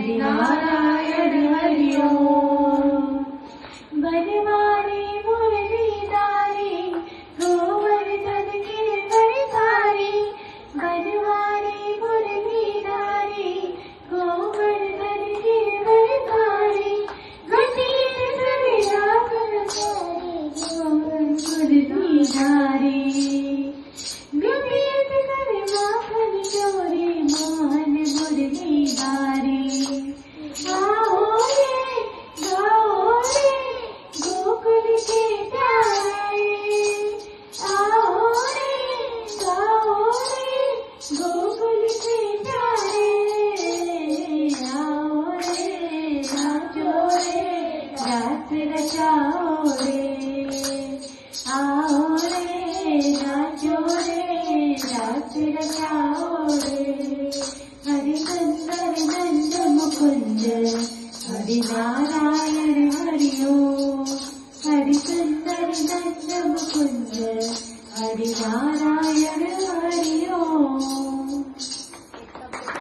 हरि नारायण हरि ओम। बनवारी मुरलीधारी गोवर्धन गिरधरधारी, बनवारी मुरलीधारी गोवर्धन गिरधरधारी, गतिन सविलासन मुरलीधारी, गतिन सविलासन चोरी मोहन मुरलीधारी। आओ रे गाओ रे गोकुल के प्यारे, आओ रे गाओ रे गोकुल के प्यारे, आओ रे नाचो रे रास रचाओ रे, आओ रे नाचो रे रास रचाओ रे। हरि सुंदर नंद मुकुंद हरि नारायण हरि ओम, हरि सुंदर नंद मुकुंद हरि नारायण हरि ओम।